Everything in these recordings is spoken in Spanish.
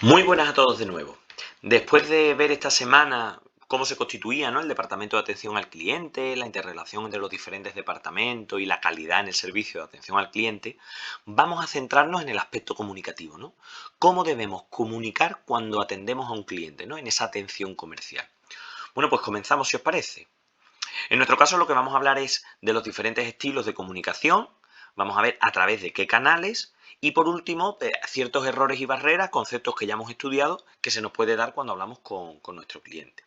Muy buenas a todos de nuevo. Después de ver esta semana cómo se constituía, ¿no?, el departamento de atención al cliente, la interrelación entre los diferentes departamentos y la calidad en el servicio de atención al cliente, vamos a centrarnos en el aspecto comunicativo, ¿no? ¿Cómo debemos comunicar cuando atendemos a un cliente, ¿no?, en esa atención comercial? Bueno, pues comenzamos si os parece. En nuestro caso lo que vamos a hablar es de los diferentes estilos de comunicación, vamos a ver a través de qué canales y por último ciertos errores y barreras, conceptos que ya hemos estudiado que se nos puede dar cuando hablamos con nuestro cliente.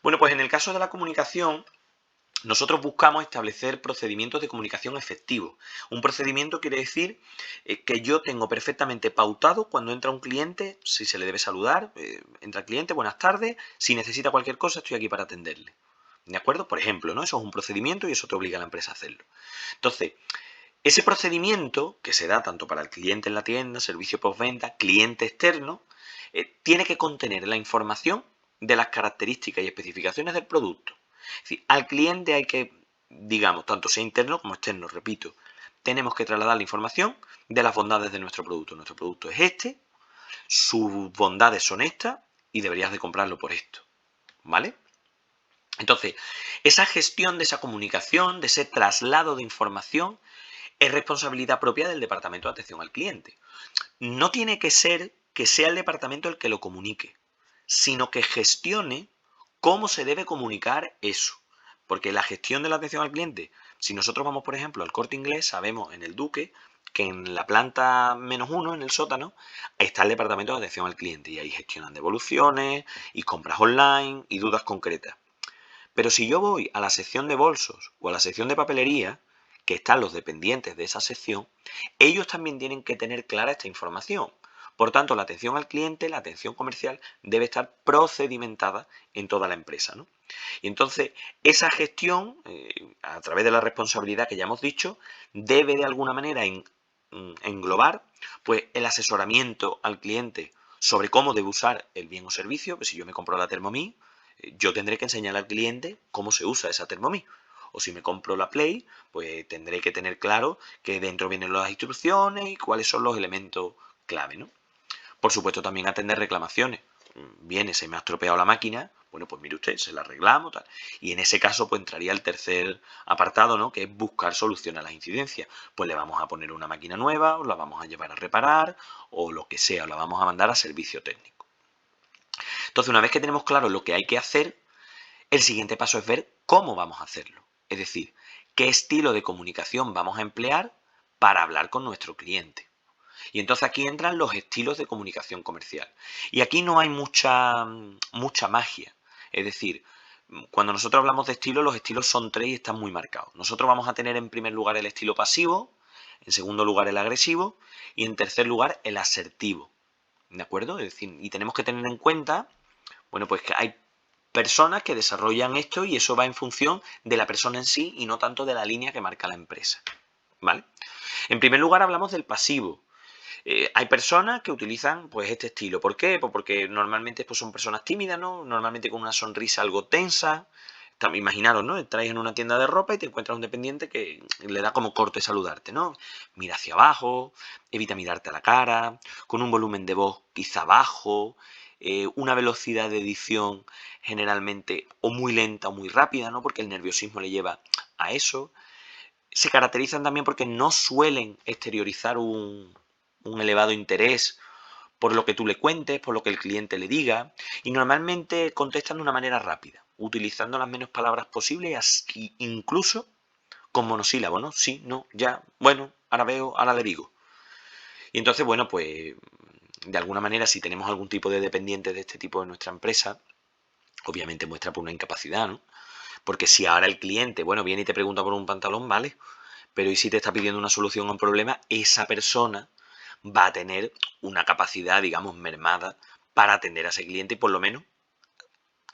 Bueno, pues en el caso de la comunicación, nosotros buscamos establecer procedimientos de comunicación efectivos. Un procedimiento quiere decir que yo tengo perfectamente pautado cuando entra un cliente, si se le debe saludar, entra el cliente, buenas tardes, si necesita cualquier cosa estoy aquí para atenderle. ¿De acuerdo? Por ejemplo, ¿no? Eso es un procedimiento y eso te obliga a la empresa a hacerlo. Entonces, ese procedimiento, que se da tanto para el cliente en la tienda, servicio postventa, cliente externo, tiene que contener la información de las características y especificaciones del producto. Es decir, al cliente hay que, digamos, tanto sea interno como externo, repito, tenemos que trasladar la información de las bondades de nuestro producto. Nuestro producto es este, sus bondades son estas y deberías de comprarlo por esto. ¿Vale? Entonces, esa gestión de esa comunicación, de ese traslado de información, es responsabilidad propia del departamento de atención al cliente. No tiene que ser que sea el departamento el que lo comunique, sino que gestione cómo se debe comunicar eso. Porque la gestión de la atención al cliente, si nosotros vamos, por ejemplo, al Corte Inglés, sabemos en el Duque que en la planta -1, en el sótano, está el departamento de atención al cliente y ahí gestionan devoluciones y compras online y dudas concretas. Pero si yo voy a la sección de bolsos o a la sección de papelería, que están los dependientes de esa sección, ellos también tienen que tener clara esta información. Por tanto, la atención al cliente, la atención comercial, debe estar procedimentada en toda la empresa, ¿no? Y entonces, esa gestión, a través de la responsabilidad que ya hemos dicho, debe de alguna manera englobar pues, el asesoramiento al cliente sobre cómo debe usar el bien o servicio. Pues si yo me compro la Thermomix, yo tendré que enseñar al cliente cómo se usa esa Thermomix. O si me compro la Play, pues tendré que tener claro que dentro vienen las instrucciones y cuáles son los elementos clave, ¿no? Por supuesto, también atender reclamaciones. Viene, se me ha estropeado la máquina, bueno, pues mire usted, se la arreglamos, tal. Y en ese caso, pues entraría el tercer apartado, ¿no?, que es buscar solución a las incidencias. Pues le vamos a poner una máquina nueva, o la vamos a llevar a reparar, o lo que sea, o la vamos a mandar a servicio técnico. Entonces, una vez que tenemos claro lo que hay que hacer, el siguiente paso es ver cómo vamos a hacerlo. Es decir, qué estilo de comunicación vamos a emplear para hablar con nuestro cliente. Y entonces aquí entran los estilos de comunicación comercial. Y aquí no hay mucha magia. Es decir, cuando nosotros hablamos de estilos, los estilos son tres y están muy marcados. Nosotros vamos a tener en primer lugar el estilo pasivo, en segundo lugar el agresivo y en tercer lugar el asertivo. ¿De acuerdo? Es decir, y tenemos que tener en cuenta, bueno, pues que hay personas que desarrollan esto y eso va en función de la persona en sí y no tanto de la línea que marca la empresa. ¿Vale? En primer lugar hablamos del pasivo. Hay personas que utilizan pues este estilo. ¿Por qué? Pues porque normalmente pues, son personas tímidas, ¿no? Normalmente con una sonrisa algo tensa. También imaginaros, ¿no? Entráis en una tienda de ropa y te encuentras un dependiente que le da como corte saludarte, ¿no? Mira hacia abajo, evita mirarte a la cara, con un volumen de voz quizá bajo, una velocidad de edición generalmente o muy lenta o muy rápida, ¿no? Porque el nerviosismo le lleva a eso. Se caracterizan también porque no suelen exteriorizar un elevado interés por lo que tú le cuentes, por lo que el cliente le diga, y normalmente contestan de una manera rápida, utilizando las menos palabras posibles, incluso con monosílabos, ¿no? Sí, no, ya, bueno, ahora veo, ahora le digo. Y entonces, bueno, pues de alguna manera, si tenemos algún tipo de dependiente de este tipo en nuestra empresa, obviamente muestra por una incapacidad, ¿no? Porque si ahora el cliente, bueno, viene y te pregunta por un pantalón, vale, pero ¿y si te está pidiendo una solución a un problema? Esa persona va a tener una capacidad, digamos, mermada para atender a ese cliente y por lo menos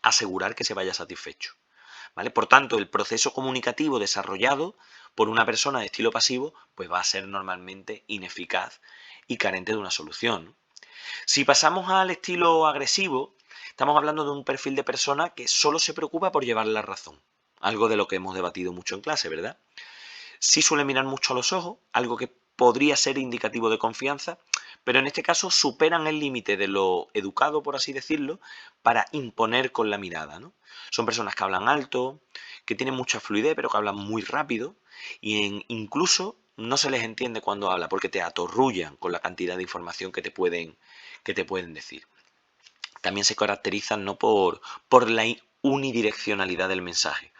asegurar que se vaya satisfecho. ¿Vale? Por tanto, el proceso comunicativo desarrollado por una persona de estilo pasivo pues va a ser normalmente ineficaz y carente de una solución. Si pasamos al estilo agresivo, estamos hablando de un perfil de persona que solo se preocupa por llevar la razón. Algo de lo que hemos debatido mucho en clase, ¿verdad? Sí suele mirar mucho a los ojos, algo que podría ser indicativo de confianza, pero en este caso superan el límite de lo educado, por así decirlo, para imponer con la mirada, ¿no? Son personas que hablan alto, que tienen mucha fluidez, pero que hablan muy rápido, y incluso no se les entiende cuando habla, porque te atorrullan con la cantidad de información que te pueden decir. También se caracterizan, ¿no?, por la unidireccionalidad del mensaje.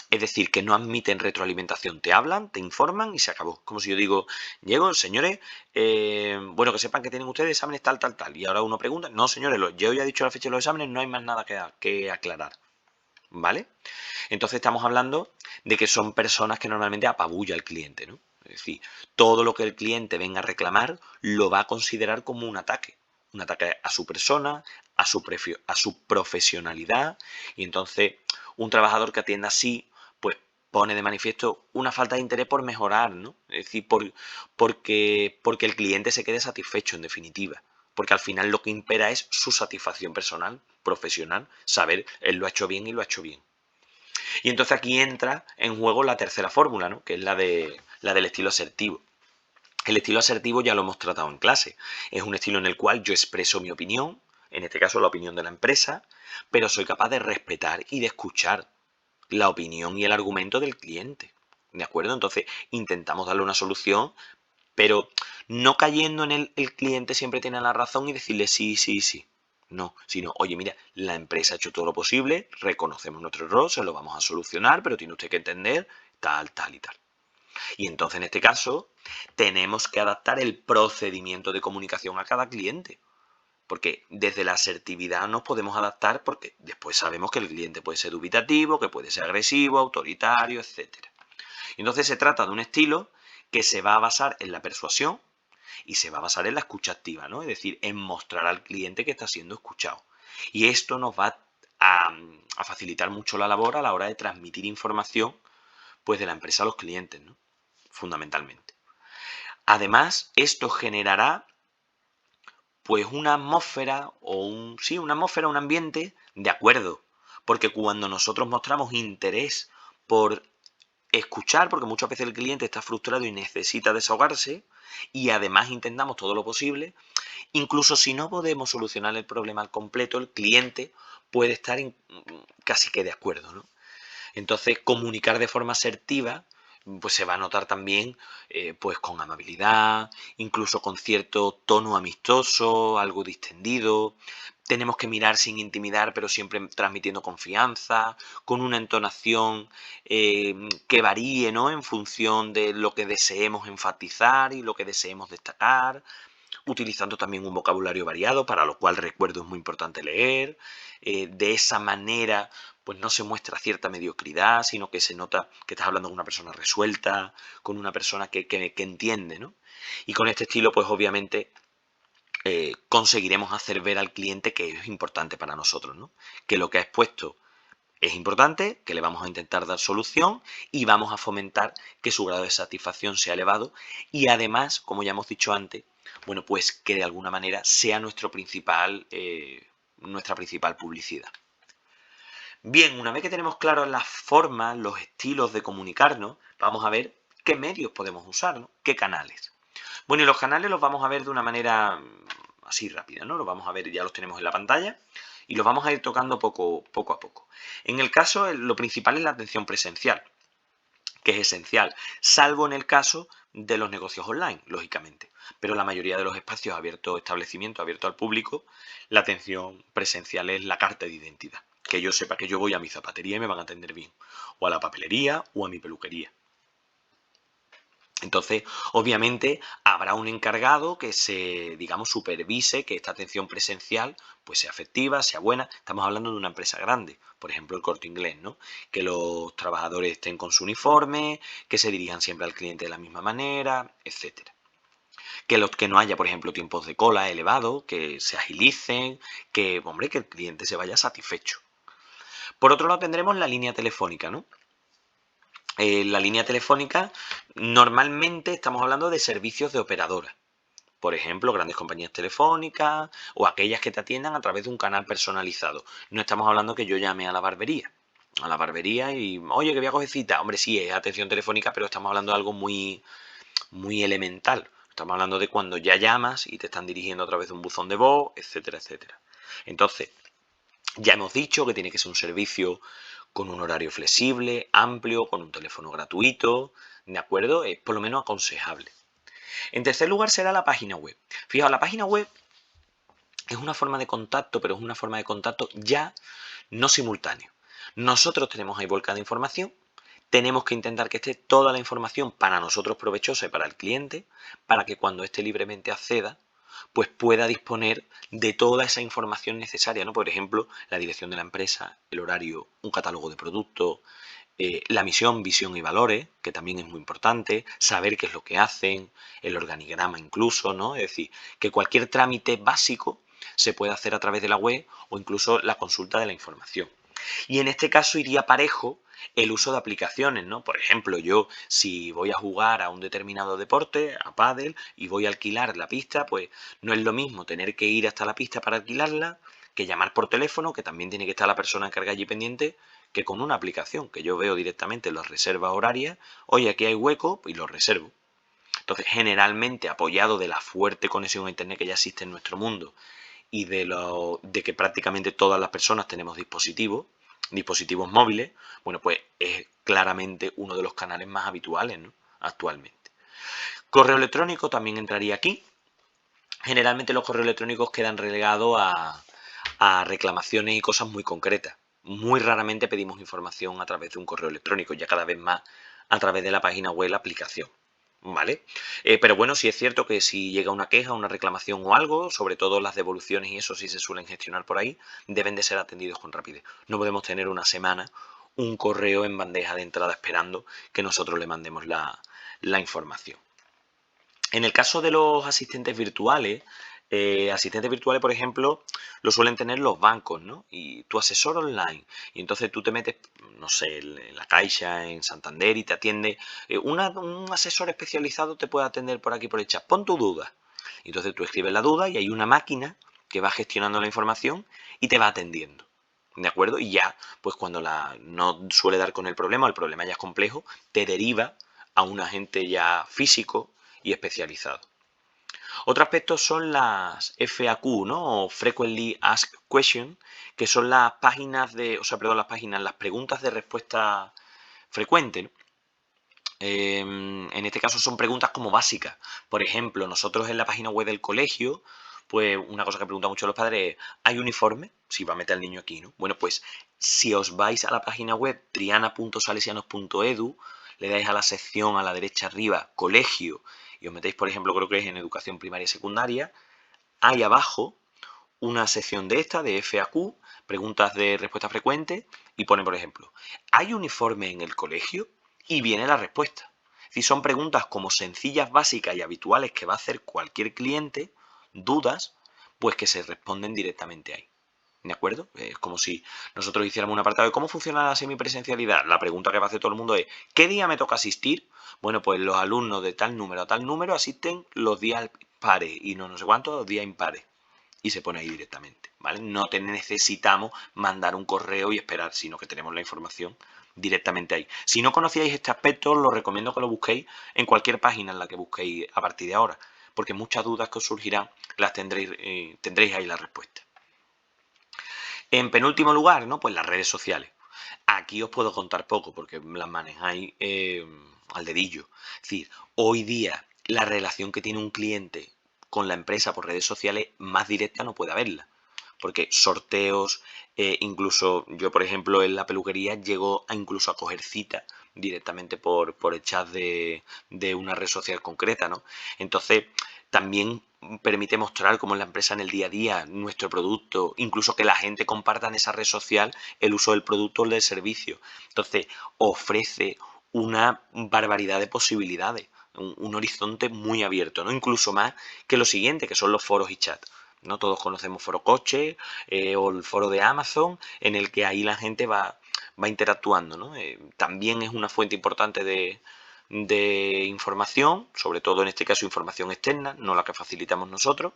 Es decir, que no admiten retroalimentación. Te hablan, te informan y se acabó. Como si yo digo, llego, señores, bueno, que sepan que tienen ustedes exámenes tal, tal, tal. Y ahora uno pregunta, no, señores, yo ya he dicho la fecha de los exámenes, no hay más nada que aclarar. ¿Vale? Entonces estamos hablando de que son personas que normalmente apabulla al cliente, ¿no? Es decir, todo lo que el cliente venga a reclamar lo va a considerar como un ataque a su persona, a su profesionalidad, y entonces un trabajador que atienda así, pues pone de manifiesto una falta de interés por mejorar, ¿no? Es decir, porque el cliente se quede satisfecho en definitiva. Porque al final lo que impera es su satisfacción personal, profesional, saber él lo ha hecho bien y lo ha hecho bien. Y entonces aquí entra en juego la tercera fórmula, ¿no?, que es la del estilo asertivo. El estilo asertivo ya lo hemos tratado en clase. Es un estilo en el cual yo expreso mi opinión, en este caso la opinión de la empresa, pero soy capaz de respetar y de escuchar la opinión y el argumento del cliente. ¿De acuerdo? Entonces intentamos darle una solución, pero no cayendo en el cliente siempre tiene la razón y decirle sí, sí, sí. No, sino, oye, mira, la empresa ha hecho todo lo posible, reconocemos nuestro error, se lo vamos a solucionar, pero tiene usted que entender tal, tal y tal. Y entonces en este caso tenemos que adaptar el procedimiento de comunicación a cada cliente. Porque desde la asertividad nos podemos adaptar porque después sabemos que el cliente puede ser dubitativo, que puede ser agresivo, autoritario, etc. Entonces se trata de un estilo que se va a basar en la persuasión y se va a basar en la escucha activa, ¿no? Es decir, en mostrar al cliente que está siendo escuchado. Y esto nos va a facilitar mucho la labor a la hora de transmitir información, pues, de la empresa a los clientes, ¿no? Fundamentalmente. Además, esto generará, pues, una atmósfera un ambiente de acuerdo, porque cuando nosotros mostramos interés por escuchar, porque muchas veces el cliente está frustrado y necesita desahogarse, y además intentamos todo lo posible, incluso si no podemos solucionar el problema al completo, el cliente puede estar casi que de acuerdo, ¿no? Entonces, comunicar de forma asertiva, pues se va a notar también, pues con amabilidad, incluso con cierto tono amistoso, algo distendido. Tenemos que mirar sin intimidar, pero siempre transmitiendo confianza, con una entonación que varíe, ¿no?, en función de lo que deseemos enfatizar y lo que deseemos destacar, utilizando también un vocabulario variado, para lo cual recuerdo es muy importante leer. De esa manera, pues no se muestra cierta mediocridad, sino que se nota que estás hablando con una persona resuelta, con una persona que entiende, ¿no? Y con este estilo, pues obviamente conseguiremos hacer ver al cliente que es importante para nosotros, ¿no? Que lo que ha expuesto es importante, que le vamos a intentar dar solución y vamos a fomentar que su grado de satisfacción sea elevado y además, como ya hemos dicho antes, bueno, pues que de alguna manera sea nuestra principal publicidad. Bien, una vez que tenemos claras las formas, los estilos de comunicarnos, vamos a ver qué medios podemos usar, ¿no? ¿Qué canales? Bueno, y los canales los vamos a ver de una manera así rápida, ¿no? Los vamos a ver, ya los tenemos en la pantalla y los vamos a ir tocando poco a poco. En el caso, lo principal es la atención presencial, que es esencial, salvo en el caso de los negocios online, lógicamente. Pero la mayoría de los espacios abiertos, establecimientos abiertos al público, la atención presencial es la carta de identidad. Que yo sepa que yo voy a mi zapatería y me van a atender bien, o a la papelería o a mi peluquería. Entonces, obviamente, habrá un encargado que digamos, supervise que esta atención presencial pues sea efectiva, sea buena. Estamos hablando de una empresa grande, por ejemplo, el Corte Inglés, ¿no? Que los trabajadores estén con su uniforme, que se dirijan siempre al cliente de la misma manera, etcétera. Que no haya, por ejemplo, tiempos de cola elevados, que se agilicen, hombre, que el cliente se vaya satisfecho. Por otro lado, tendremos la línea telefónica, ¿no? La línea telefónica, normalmente estamos hablando de servicios de operadora. Por ejemplo, grandes compañías telefónicas o aquellas que te atiendan a través de un canal personalizado. No estamos hablando que yo llame a la barbería. A la barbería y, oye, que voy a coger cita. Hombre, sí, es atención telefónica, pero estamos hablando de algo muy, muy elemental. Estamos hablando de cuando ya llamas y te están dirigiendo a través de un buzón de voz, etcétera, etcétera. Entonces, ya hemos dicho que tiene que ser un servicio con un horario flexible, amplio, con un teléfono gratuito, ¿de acuerdo? Es por lo menos aconsejable. En tercer lugar será la página web. Fijaos, la página web es una forma de contacto, pero es una forma de contacto ya no simultáneo. Nosotros tenemos ahí volcada información, tenemos que intentar que esté toda la información para nosotros provechosa y para el cliente, para que cuando éste libremente acceda, pues pueda disponer de toda esa información necesaria, ¿no? Por ejemplo, la dirección de la empresa, el horario, un catálogo de productos, la misión, visión y valores, que también es muy importante, saber qué es lo que hacen, el organigrama incluso, ¿no? Es decir, que cualquier trámite básico se puede hacer a través de la web o incluso la consulta de la información. Y en este caso iría parejo el uso de aplicaciones, ¿no? Por ejemplo, yo si voy a jugar a un determinado deporte, a pádel, y voy a alquilar la pista, pues no es lo mismo tener que ir hasta la pista para alquilarla que llamar por teléfono, que también tiene que estar la persona encargada allí pendiente, que con una aplicación que yo veo directamente en las reservas horarias, oye, aquí hay hueco y lo reservo. Entonces, generalmente apoyado de la fuerte conexión a internet que ya existe en nuestro mundo y de que prácticamente todas las personas tenemos dispositivos móviles, bueno, pues es claramente uno de los canales más habituales, ¿no? Actualmente. Correo electrónico también entraría aquí. Generalmente los correos electrónicos quedan relegados a reclamaciones y cosas muy concretas. Muy raramente pedimos información a través de un correo electrónico, ya cada vez más a través de la página web, la aplicación. ¿Vale? Pero bueno, sí es cierto que si llega una queja, una reclamación o algo, sobre todo las devoluciones y eso sí se suelen gestionar por ahí, deben de ser atendidos con rapidez. No podemos tener una semana un correo en bandeja de entrada esperando que nosotros le mandemos la información. En el caso de los asistentes virtuales, por ejemplo, lo suelen tener los bancos, ¿no? Y tu asesor online. Y entonces tú te metes, no sé, en la Caixa, en Santander y te atiende. Un asesor especializado te puede atender por aquí por el chat. Pon tu duda. Y entonces tú escribes la duda y hay una máquina que va gestionando la información y te va atendiendo. ¿De acuerdo? Y ya, pues cuando no suele dar con el problema ya es complejo, te deriva a un agente ya físico y especializado. Otro aspecto son las FAQ, ¿no? O Frequently Asked Questions, que son las páginas las preguntas de respuesta frecuente, ¿no? En este caso son preguntas como básicas. Por ejemplo, nosotros en la página web del colegio, pues una cosa que preguntan mucho los padres es, ¿hay uniforme? Si va a meter al niño aquí, ¿no? Bueno, pues si os vais a la página web triana.salesianos.edu, le dais a la sección a la derecha arriba, colegio, y os metéis, por ejemplo, creo que es en educación primaria y secundaria, hay abajo una sección de esta, de FAQ, preguntas de respuesta frecuente, y pone, por ejemplo, ¿hay uniforme en el colegio? Y viene la respuesta. Si son preguntas como sencillas, básicas y habituales que va a hacer cualquier cliente, dudas, pues que se responden directamente ahí. ¿De acuerdo? Es como si nosotros hiciéramos un apartado de cómo funciona la semipresencialidad. La pregunta que va a hacer todo el mundo es, ¿qué día me toca asistir? Bueno, pues los alumnos de tal número a tal número asisten los días pares y no sé cuántos los días impares. Y se pone ahí directamente, ¿vale? No te necesitamos mandar un correo y esperar, sino que tenemos la información directamente ahí. Si no conocíais este aspecto, os lo recomiendo que lo busquéis en cualquier página en la que busquéis a partir de ahora, porque muchas dudas que os surgirán las tendréis ahí la respuesta. En penúltimo lugar, ¿no? Pues las redes sociales. Aquí os puedo contar poco porque las manejáis al dedillo. Es decir, hoy día la relación que tiene un cliente con la empresa por redes sociales más directa no puede haberla. Porque sorteos, incluso yo, por ejemplo, en la peluquería llego incluso a coger cita directamente por el chat de una red social concreta, ¿no? Entonces, también permite mostrar cómo es la empresa en el día a día, nuestro producto, incluso que la gente comparta en esa red social el uso del producto o del servicio. Entonces, ofrece una barbaridad de posibilidades, un horizonte muy abierto, ¿no? Incluso más que lo siguiente, que son los foros y chats. ¿No? Todos conocemos Foro Coche o el foro de Amazon, en el que ahí la gente va interactuando, ¿no? También es una fuente importante de información, sobre todo en este caso información externa, no la que facilitamos nosotros.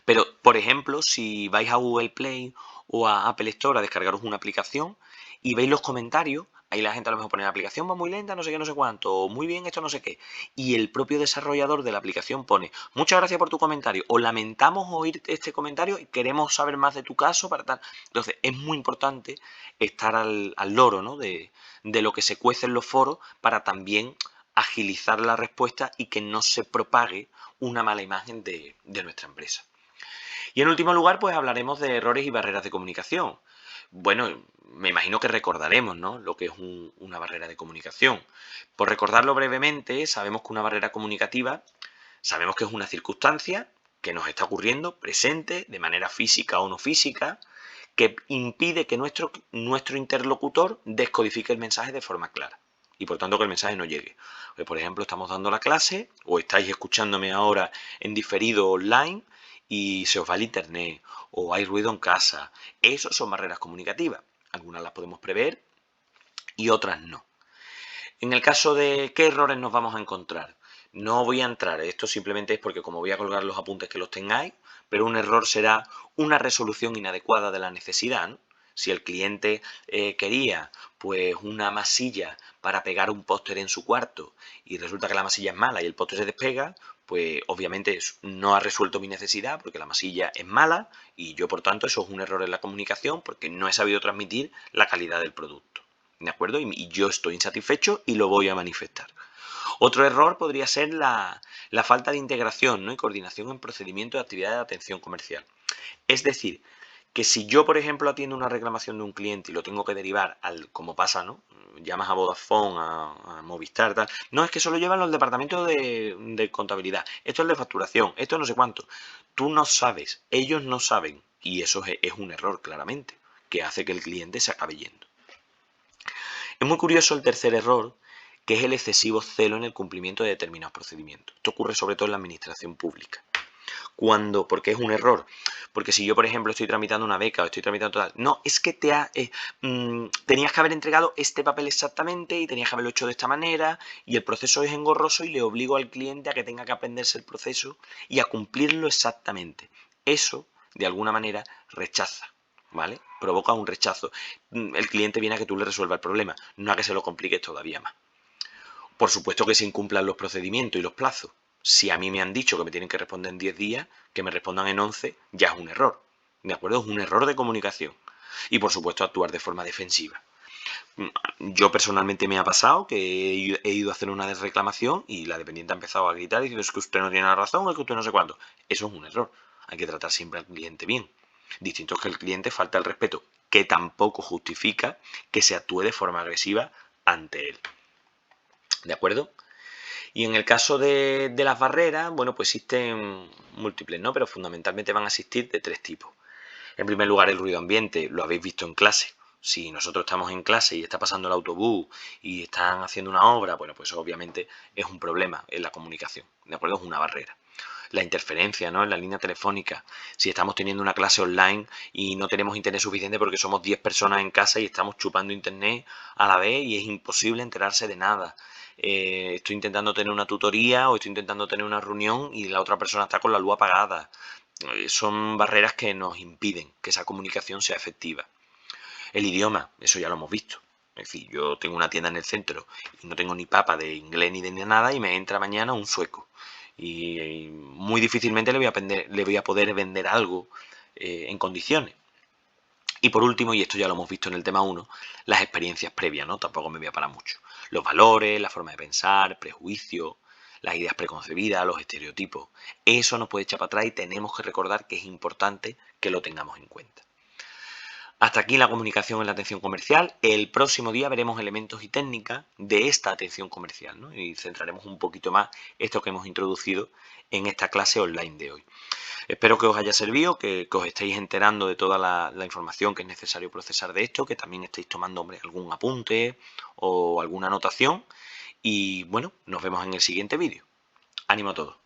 Pero, por ejemplo, si vais a Google Play o a Apple Store a descargaros una aplicación y veis los comentarios, Ahí la gente a lo mejor pone la aplicación va muy lenta, no sé qué, no sé cuánto, o muy bien esto, no sé qué. Y el propio desarrollador de la aplicación pone, muchas gracias por tu comentario, o lamentamos oír este comentario y queremos saber más de tu caso para tal. Entonces es muy importante estar al loro, ¿no? de lo que se cuece en los foros para también agilizar la respuesta y que no se propague una mala imagen de nuestra empresa. Y en último lugar, pues hablaremos de errores y barreras de comunicación. Bueno, me imagino que recordaremos, ¿no? Lo que es una barrera de comunicación. Por recordarlo brevemente, sabemos que una barrera comunicativa, sabemos que es una circunstancia que nos está ocurriendo presente, de manera física o no física, que impide que nuestro interlocutor descodifique el mensaje de forma clara y por tanto que el mensaje no llegue. Pues, por ejemplo, estamos dando la clase o estáis escuchándome ahora en diferido online y se os va el internet o hay ruido en casa. Eso son barreras comunicativas. Algunas las podemos prever y otras no. En el caso de qué errores nos vamos a encontrar, no voy a entrar, esto simplemente es porque como voy a colgar los apuntes que los tengáis, pero un error será una resolución inadecuada de la necesidad, ¿no? Si el cliente quería pues una masilla para pegar un póster en su cuarto y resulta que la masilla es mala y el póster se despega, pues obviamente no ha resuelto mi necesidad porque la masilla es mala y yo por tanto eso es un error en la comunicación porque no he sabido transmitir la calidad del producto. ¿De acuerdo? Y yo estoy insatisfecho y lo voy a manifestar. Otro error podría ser la falta de integración, ¿no? y coordinación en procedimientos de actividad de atención comercial. Es decir, que si yo, por ejemplo, atiendo una reclamación de un cliente y lo tengo que derivar como pasa, ¿no? Llamas a Vodafone, a Movistar, tal. No, es que solo llevan los departamentos de contabilidad. Esto es de facturación, esto no sé cuánto. Tú no sabes, ellos no saben. Y eso es un error, claramente, que hace que el cliente se acabe yendo. Es muy curioso el tercer error, que es el excesivo celo en el cumplimiento de determinados procedimientos. Esto ocurre sobre todo en la administración pública. ¿Por qué es un error? Porque si yo, por ejemplo, estoy tramitando una beca o estoy tramitando tal, no, es que tenías que haber entregado este papel exactamente y tenías que haberlo hecho de esta manera y el proceso es engorroso y le obligo al cliente a que tenga que aprenderse el proceso y a cumplirlo exactamente. Eso, de alguna manera, rechaza, ¿vale? Provoca un rechazo. El cliente viene a que tú le resuelvas el problema, no a que se lo compliques todavía más. Por supuesto que se incumplan los procedimientos y los plazos. Si a mí me han dicho que me tienen que responder en 10 días, que me respondan en 11, ya es un error. ¿De acuerdo? Es un error de comunicación. Y por supuesto actuar de forma defensiva. Yo personalmente me ha pasado que he ido a hacer una reclamación y la dependiente ha empezado a gritar diciendo es que usted no tiene la razón, es que usted no sé cuándo. Eso es un error. Hay que tratar siempre al cliente bien. Distinto es que el cliente falta el respeto, que tampoco justifica que se actúe de forma agresiva ante él. ¿De acuerdo? Y en el caso de las barreras, bueno, pues existen múltiples, ¿no? Pero fundamentalmente van a existir de tres tipos. En primer lugar, el ruido ambiente, lo habéis visto en clase. Si nosotros estamos en clase y está pasando el autobús y están haciendo una obra, bueno, pues obviamente es un problema en la comunicación, ¿de acuerdo? Es una barrera. La interferencia, ¿no? En la línea telefónica. Si estamos teniendo una clase online y no tenemos internet suficiente porque somos 10 personas en casa y estamos chupando internet a la vez y es imposible enterarse de nada. Estoy intentando tener una tutoría o estoy intentando tener una reunión y la otra persona está con la luz apagada. Son barreras que nos impiden que esa comunicación sea efectiva. El idioma, eso ya lo hemos visto. Es decir, yo tengo una tienda en el centro y no tengo ni papa de inglés ni de nada y me entra mañana un sueco. Y muy difícilmente le voy a poder vender algo en condiciones. Y por último, y esto ya lo hemos visto en el tema 1, las experiencias previas, ¿no? Tampoco me voy a parar mucho. Los valores, la forma de pensar, prejuicios, las ideas preconcebidas, los estereotipos. Eso nos puede echar para atrás y tenemos que recordar que es importante que lo tengamos en cuenta. Hasta aquí la comunicación en la atención comercial. El próximo día veremos elementos y técnicas de esta atención comercial, ¿no? Y centraremos un poquito más esto que hemos introducido en esta clase online de hoy. Espero que os haya servido, que os estéis enterando de toda la información que es necesario procesar de esto, que también estéis tomando, hombre, algún apunte o alguna anotación. Y bueno, nos vemos en el siguiente vídeo. Ánimo a todos.